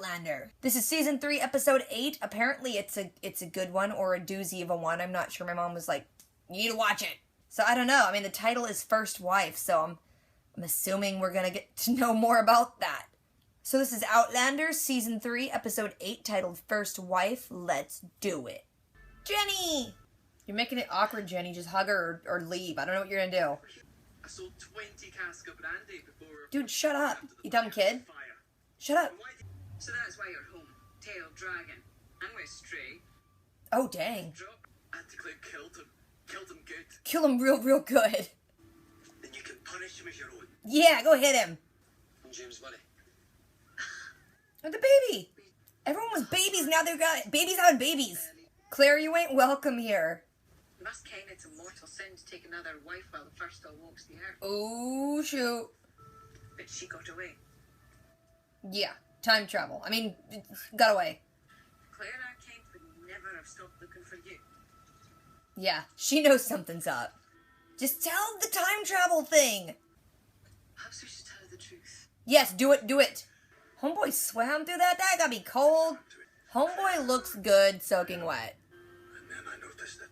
Outlander. This is season 3, episode 8. Apparently it's a good one, or a doozy of a one. I'm not sure. My mom was like, you need to watch it. So I don't know. I mean, the title is First Wife, so I'm assuming we're gonna get to know more about that. So this is Outlander, season 3, episode 8, titled First Wife. Let's do it. Jenny! You're making it awkward, Jenny. Just hug her or leave. I don't know what you're gonna do. I sold 20 casks of brandy before... Dude, shut up. You dumb kid. Shut up. So that's why you're home. Tail dragon. I'm with Stray. Oh, dang. Anticlip killed him. Killed him good. Kill him real good. Then you can punish him as your own. Yeah, go hit him. And James Money. With the baby. Everyone was babies, now they've got babies having babies. Claire, you ain't welcome here. Must ken it's a mortal sin to take another wife while the first still walks the earth. Oh, shoot. But she got away. Yeah, time travel. I mean, got away. Claire I Kent would never have stopped looking for you. Yeah, she knows something's up. Just tell the time travel thing. Perhaps we should tell her the truth. Yes, do it. Homeboy swam through that? That gotta be cold. Homeboy looks good soaking wet. And then I noticed that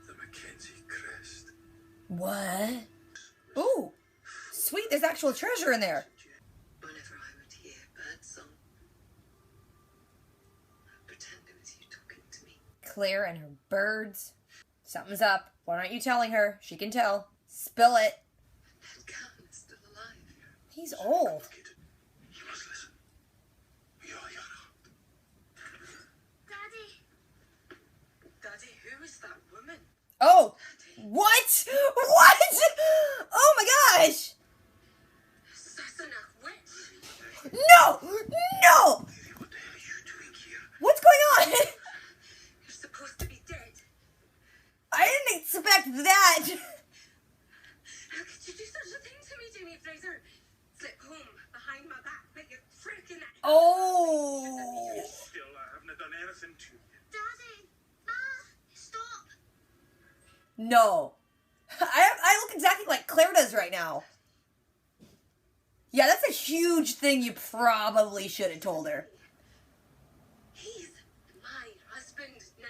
the Mackenzie crest. What? Ooh, sweet, there's actual treasure in there. Whenever I would hear a bird song, I'd pretend it was you talking to me. Claire and her birds. Something's up. Why aren't you telling her? She can tell. Spill it. And Calvin is still alive. He's old. You must listen. You're Daddy, who is that woman? Oh, what? What? Oh my gosh. Sassenach witch. No! What the hell are you doing here? What's going on? You're supposed to be dead. I didn't expect that. How could you do such a thing to me, Jamie Fraser? Slip home behind my back, but you're freaking out. Oh. Still, I haven't done anything to you. Daddy! Ma! Stop! No. I look exactly like Claire does right now. Yeah, that's a huge thing you probably should have told her. He's my husband now.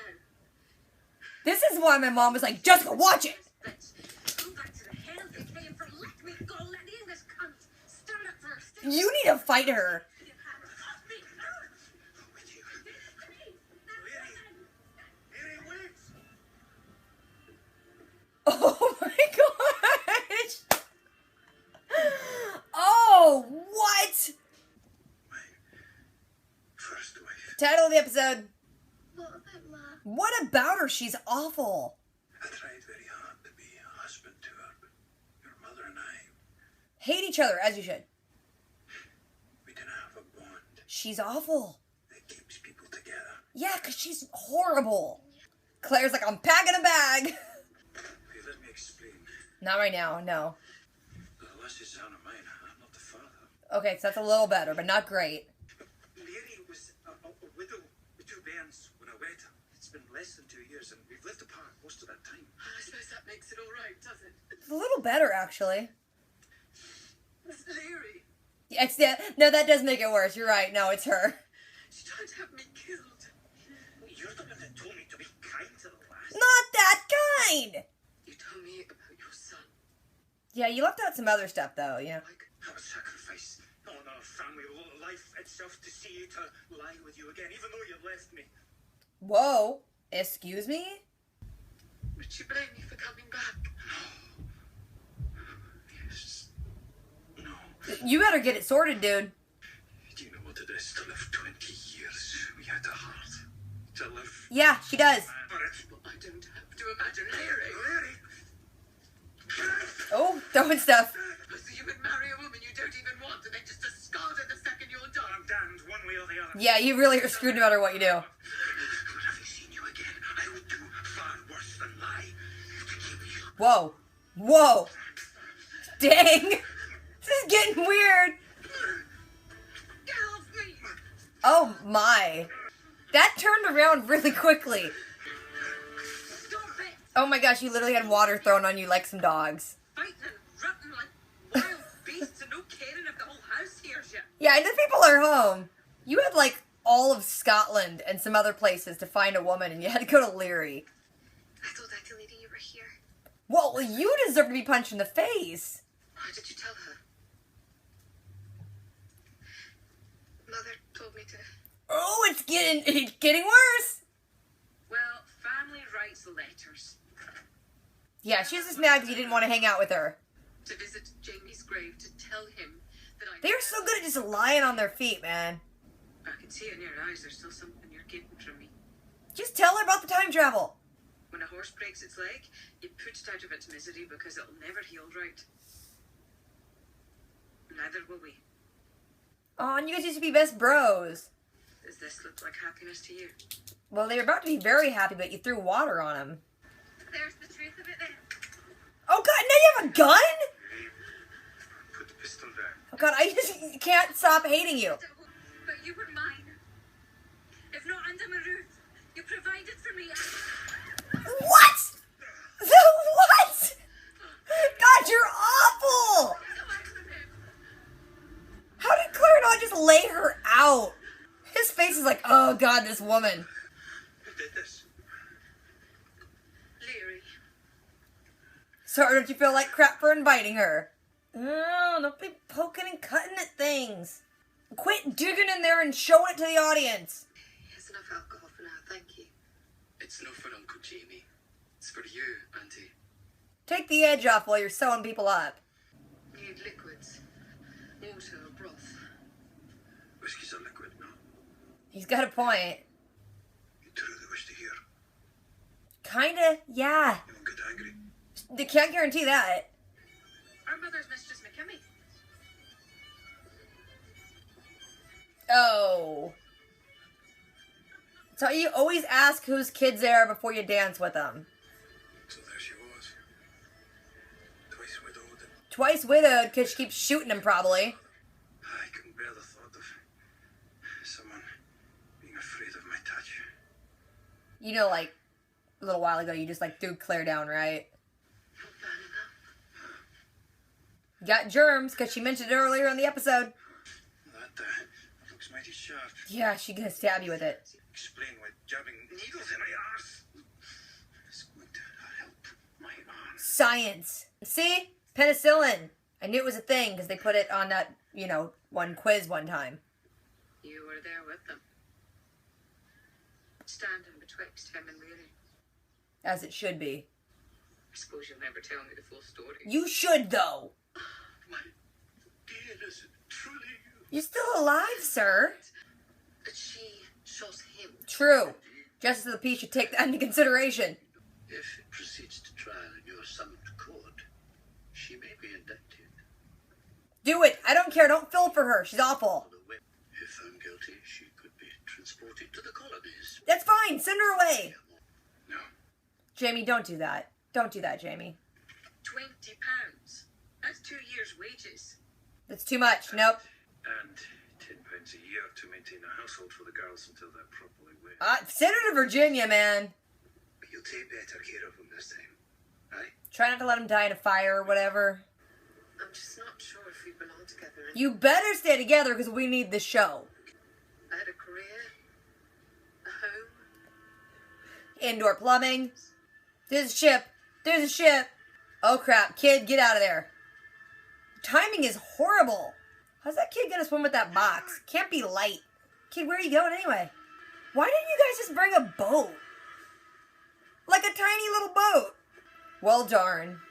This is why my mom was like, Jessica, watch it. Bitch, go back to the hell you came from. Let me go. Let the English cunt start it first. You need to fight her. Oh my gosh. Oh, what? My first wife. Title of the episode. What about Ma? What about her? She's awful. I tried very hard to be a husband to her, but your mother and I, Hate each other, as you should. we didn't have a bond She's awful. that keeps people together. Yeah, because she's horrible. Claire's like, I'm packing a bag. Okay, let me explain. Not right now, no. The lassie son of mine, I'm not the father. Okay, so that's a little better, but not great. Mary was a widow with 2 bairns when I wed her. It's been less than 2 years, and we've lived apart most of that time. I suppose that makes it all right, does it? It's a little better, actually. It's Larry. Yeah, no, that does make it worse. You're right. No, it's her. She tried to have me killed. You're the one that told me to be kind to the lass. Not that kind. You told me about your son. Yeah, you left out some other stuff, though, yeah. I would sacrifice on our family, life itself, to see you, to lie with you again, even though you left me. Whoa. Excuse me? Would you blame me for coming back? Yes. No. You better get it sorted, dude. Do you know what it is to live 20 years? We had a heart. To live. Yeah, she does. But it's But I don't have to imagine Larry. Larry. Oh, throwing stuff. So you would marry a woman you don't even want and then just discard her the second you're done. I'm damned one way or the other. Yeah, you really are screwed no matter what you do. But having seen you again, I would do far worse than lie to keep you. Whoa. Whoa. Dang. This is getting weird. Help me! Oh, my. That turned around really quickly. Stop it! Oh my gosh, you literally had water thrown on you like some dogs. Fighting and rutting like wild beasts and no caring if the whole house hears you. Yeah, and the people are home. You had, like, all of Scotland and some other places to find a woman, and you had to go to Leary. I told Auntie Lady you were here. Well, you deserve to be punched in the face. How did you tell her? Mother told me to. Oh, it's getting worse. Well, family writes letters. Yeah, she's just mad because you didn't want to hang out with her. To visit Jamie's grave to tell him that I... They're so good at just lying on their feet, man. I can see in your eyes there's still something you're keeping from me. Just tell her about the time travel. When a horse breaks its leg, you put it out of its misery because it'll never heal right. Neither will we. Oh, and you guys used to be best bros. Does this look like happiness to you? Well, they were about to be very happy, but you threw water on them. There's the truth of it then. Oh, God, now you have a gun? Put the pistol down. Oh, God, I just can't stop hating you. But you were mine. If not under my roof, you provided for me. What? What? God, you're awful. How did Claire not just lay her out? His face is like, oh, God, this woman. Who did this? Leary. Sorry, don't you feel like crap for inviting her? Oh, don't be poking and cutting at things. Quit digging in there and showing it to the audience. Here's enough alcohol for now, thank you. It's not for Uncle Jamie. It's for you, Auntie. Take the edge off while you're sewing people up. Need liquids. Water or broth. Whiskey's a liquid, no? He's got a point. You truly wish to hear. Kinda, yeah. You won't get angry. They can't guarantee that. Our mother's Mistress McKimmy. Oh. So you always ask whose kids they are before you dance with them. So there she was. Twice widowed and Twice widowed because she keeps shooting him, probably. I couldn't bear the thought of someone being afraid of my touch. You know, like, a little while ago, you just, like, threw Claire down, right? Not bad enough. You got germs, because she mentioned it earlier in the episode. That looks mighty sharp. Yeah, she's gonna stab you with it. Explain why jabbing needles in my arse is going to help my arm. Science. See? Penicillin. I knew it was a thing, because they put it on that, you know, one quiz one time. You were there with them. Standing betwixt him and Leary. As it should be. I suppose you'll never tell me the full story. You should, though. My dear, is it truly you? You're still alive, sir. But she shot him. True. Justice of the Peace should take that into consideration. If it proceeds to trial and you're summoned to court, she may be indicted. Do it. I don't care. Don't feel for her. She's awful. If found guilty, she could be transported to the colonies. That's fine. Send her away. No. Jamie, don't do that. Don't do that, Jamie. £20. That's 2 years' wages. That's too much. Nope. And £10 a year to maintain a household for the girls until they're properly wed. Send her to Virginia, man. But you'll take better care of them this time. Aye? Try not to let him die in a fire or whatever. I'm just not sure if we belong together. You better stay together because we need the show. I had a career, a home. Indoor plumbing. There's a ship. There's a ship. Oh crap. Kid, get out of there. Timing is horrible. How's that kid gonna swim with that box? Can't be light. Kid, where are you going anyway? Why didn't you guys just bring a boat? Like a tiny little boat. Well, darn.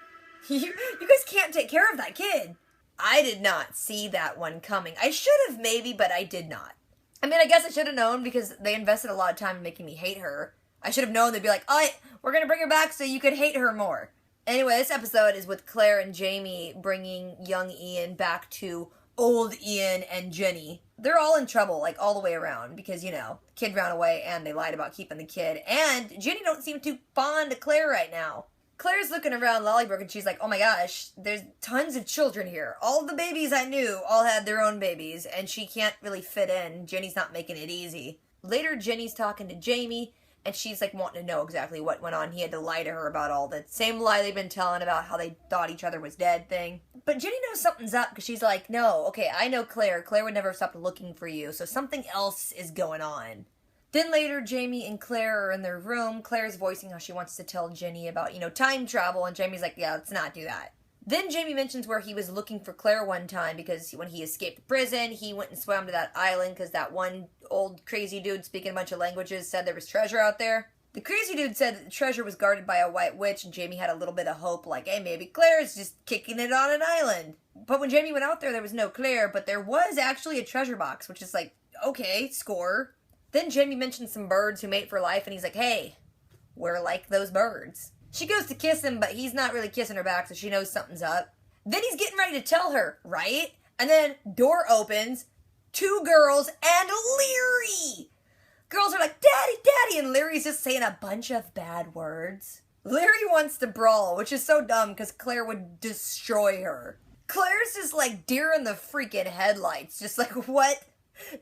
You guys can't take care of that kid. I did not see that one coming. I should have maybe, but I did not. I mean, I guess I should have known because they invested a lot of time in making me hate her. I should have known they'd be like, all right, we're going to bring her back so you could hate her more. Anyway, this episode is with Claire and Jamie bringing young Ian back to old Ian and Jenny. They're all in trouble, like, all the way around because, you know, the kid ran away and they lied about keeping the kid. And Jenny don't seem too fond of Claire right now. Claire's looking around Lallybroch and she's like, oh my gosh, there's tons of children here. All the babies I knew all had their own babies, and she can't really fit in. Jenny's not making it easy. Later, Jenny's talking to Jamie. And she's like wanting to know exactly what went on. He had to lie to her about all the same lie they've been telling about how they thought each other was dead thing. But Ginny knows something's up because she's like, no, okay, I know Claire. Claire would never have stopped looking for you, so something else is going on. Then later, Jamie and Claire are in their room. Claire's voicing how she wants to tell Ginny about, time travel, and Jamie's like, yeah, let's not do that. Then Jamie mentions where he was looking for Claire one time because when he escaped prison, he went and swam to that island because that one old crazy dude speaking a bunch of languages said there was treasure out there. The crazy dude said that the treasure was guarded by a white witch, and Jamie had a little bit of hope, like, hey, maybe Claire's just kicking it on an island. But when Jamie went out there was no Claire, but there was actually a treasure box, which is like, okay, score. Then Jamie mentioned some birds who mate for life, and he's like, hey, we're like those birds. She goes to kiss him, but he's not really kissing her back, so she knows something's up. Then he's getting ready to tell her, right? And then door opens, 2 girls, and Leary! Girls are like, Daddy, Daddy, and Leary's just saying a bunch of bad words. Leary wants to brawl, which is so dumb because Claire would destroy her. Claire's just like deer in the freaking headlights, just like, what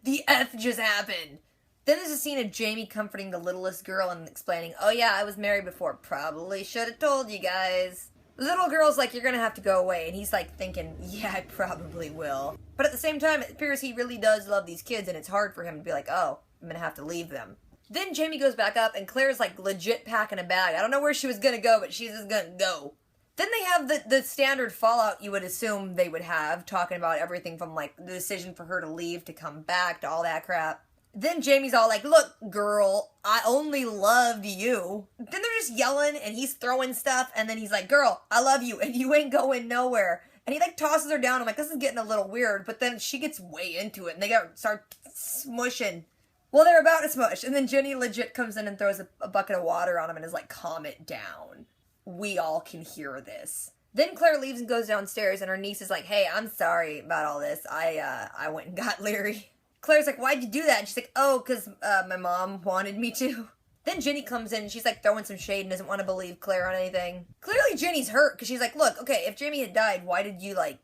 the F just happened? Then there's a scene of Jamie comforting the littlest girl and explaining, oh yeah, I was married before, probably should have told you guys. The little girl's like, you're gonna have to go away, and he's like thinking, yeah, I probably will. But at the same time, it appears he really does love these kids, and it's hard for him to be like, oh, I'm gonna have to leave them. Then Jamie goes back up, and Claire's like legit packing a bag. I don't know where she was gonna go, but she's just gonna go. Then they have the standard fallout you would assume they would have, talking about everything from like the decision for her to leave to come back to all that crap. Then Jamie's all like, look, girl, I only loved you. Then they're just yelling, and he's throwing stuff, and then he's like, girl, I love you, and you ain't going nowhere. And he like tosses her down. I'm like, this is getting a little weird, but then she gets way into it, and they start smushing. Well, they're about to smush, and then Jenny legit comes in and throws a bucket of water on him and is like, calm it down. We all can hear this. Then Claire leaves and goes downstairs, and her niece is like, hey, I'm sorry about all this. I went and got Leary. Claire's like, why'd you do that? And she's like, oh, because my mom wanted me to. Then Ginny comes in, and she's like throwing some shade and doesn't want to believe Claire on anything. Clearly Ginny's hurt, because she's like, look, okay, if Jamie had died, why did you like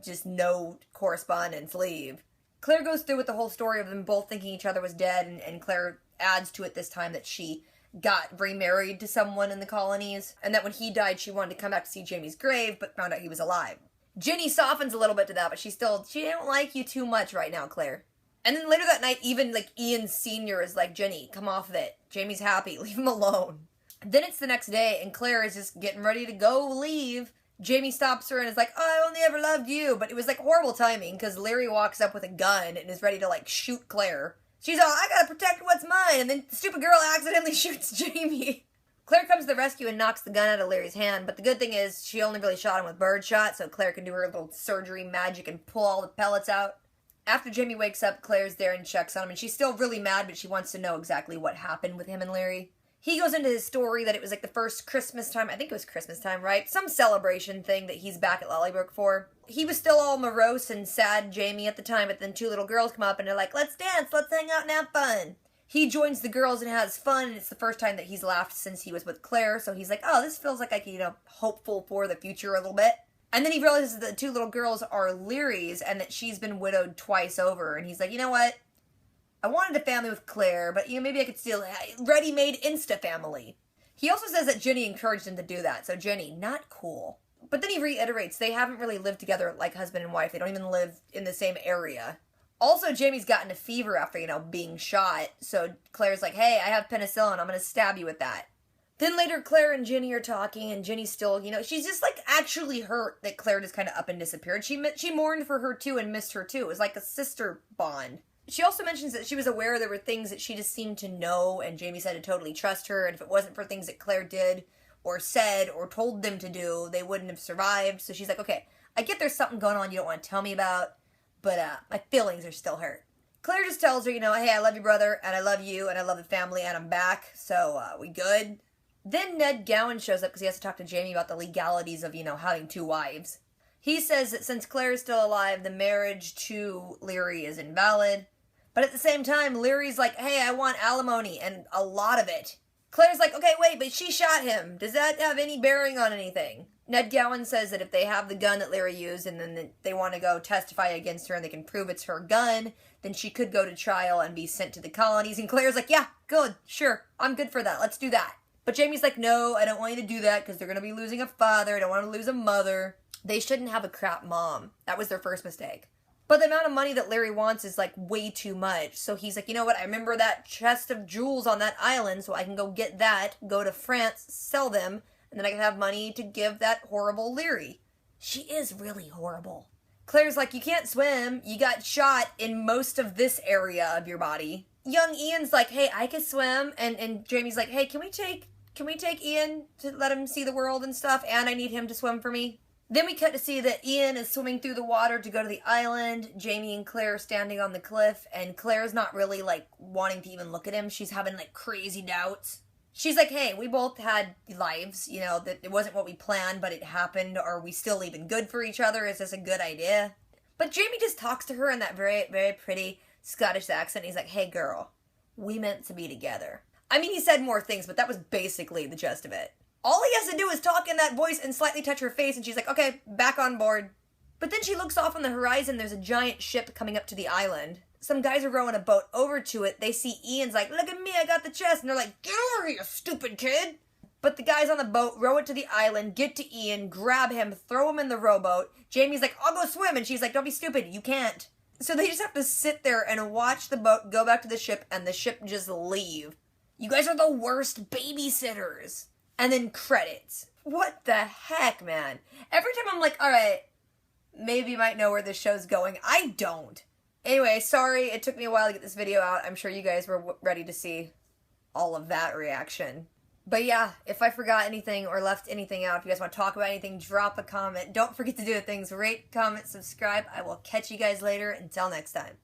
just no correspondence leave? Claire goes through with the whole story of them both thinking each other was dead, and Claire adds to it this time that she got remarried to someone in the colonies, and that when he died, she wanted to come back to see Jamie's grave, but found out he was alive. Ginny softens a little bit to that, but she don't like you too much right now, Claire. And then later that night, even, like, Ian Sr. is like, Ginny, come off of it. Jamie's happy. Leave him alone. Then it's the next day, and Claire is just getting ready to go leave. Jamie stops her and is like, oh, I only ever loved you. But it was, like, horrible timing, because Larry walks up with a gun and is ready to, like, shoot Claire. She's all, I gotta protect what's mine. And then the stupid girl accidentally shoots Jamie. Claire comes to the rescue and knocks the gun out of Larry's hand. But the good thing is, she only really shot him with birdshot, so Claire can do her little surgery magic and pull all the pellets out. After Jamie wakes up, Claire's there and checks on him, and she's still really mad, but she wants to know exactly what happened with him and Larry. He goes into his story that it was like the first Christmas time, I think it was Christmas time, right? Some celebration thing that he's back at Lallybroch for. He was still all morose and sad, Jamie, at the time, but then 2 little girls come up and they're like, let's dance, let's hang out and have fun. He joins the girls and has fun, and it's the first time that he's laughed since he was with Claire, so he's like, oh, this feels like I can, hopeful for the future a little bit. And then he realizes that the 2 little girls are Leary's and that she's been widowed twice over. And he's like, you know what? I wanted a family with Claire, but maybe I could steal a ready-made Insta-family. He also says that Ginny encouraged him to do that. So Ginny, not cool. But then he reiterates they haven't really lived together like husband and wife. They don't even live in the same area. Also, Jamie's gotten a fever after, being shot. So Claire's like, hey, I have penicillin. I'm going to stab you with that. Then later, Claire and Ginny are talking, and Ginny's still, she's just, actually hurt that Claire just kind of up and disappeared. She mourned for her, too, and missed her, too. It was like a sister bond. She also mentions that she was aware there were things that she just seemed to know, and Jamie said to totally trust her, and if it wasn't for things that Claire did, or said, or told them to do, they wouldn't have survived. So she's like, okay, I get there's something going on you don't want to tell me about, but my feelings are still hurt. Claire just tells her, hey, I love you, brother, and I love you, and I love the family, and I'm back, so we good? Then Ned Gowan shows up because he has to talk to Jamie about the legalities of, having 2 wives. He says that since Claire is still alive, the marriage to Leary is invalid. But at the same time, Leary's like, hey, I want alimony, and a lot of it. Claire's like, okay, wait, but she shot him. Does that have any bearing on anything? Ned Gowan says that if they have the gun that Larry used and then they want to go testify against her and they can prove it's her gun, then she could go to trial and be sent to the colonies. And Claire's like, yeah, good, sure, I'm good for that, let's do that. But Jamie's like, no, I don't want you to do that because they're going to be losing a father, I don't want to lose a mother. They shouldn't have a crap mom. That was their first mistake. But the amount of money that Larry wants is like way too much. So he's like, you know what, I remember that chest of jewels on that island, so I can go get that, go to France, sell them, and then I can have money to give that horrible Leary. She is really horrible. Claire's like, you can't swim. You got shot in most of this area of your body. Young Ian's like, hey, I can swim. And Jamie's like, hey, can we take Ian to let him see the world and stuff? And I need him to swim for me. Then we cut to see that Ian is swimming through the water to go to the island. Jamie and Claire are standing on the cliff. And Claire's not really, like, wanting to even look at him. She's having, like, crazy doubts. She's like, hey, we both had lives, you know, that it wasn't what we planned, but it happened. Are we still even good for each other? Is this a good idea? But Jamie just talks to her in that very, very pretty Scottish accent. He's like, hey, girl, we meant to be together. I mean, he said more things, but that was basically the gist of it. All he has to do is talk in that voice and slightly touch her face, and she's like, okay, back on board. But then she looks off on the horizon. There's a giant ship coming up to the island. Some guys are rowing a boat over to it. They see Ian's like, look at me, I got the chest. And they're like, get over here, stupid kid. But the guys on the boat row it to the island, get to Ian, grab him, throw him in the rowboat. Jamie's like, I'll go swim. And she's like, don't be stupid, you can't. So they just have to sit there and watch the boat go back to the ship and the ship just leave. You guys are the worst babysitters. And then credits. What the heck, man? Every time I'm like, all right, maybe you might know where this show's going. I don't. Anyway, sorry, it took me a while to get this video out. I'm sure you guys were ready to see all of that reaction. But yeah, if I forgot anything or left anything out, if you guys want to talk about anything, drop a comment. Don't forget to do the things, rate, comment, subscribe. I will catch you guys later. Until next time.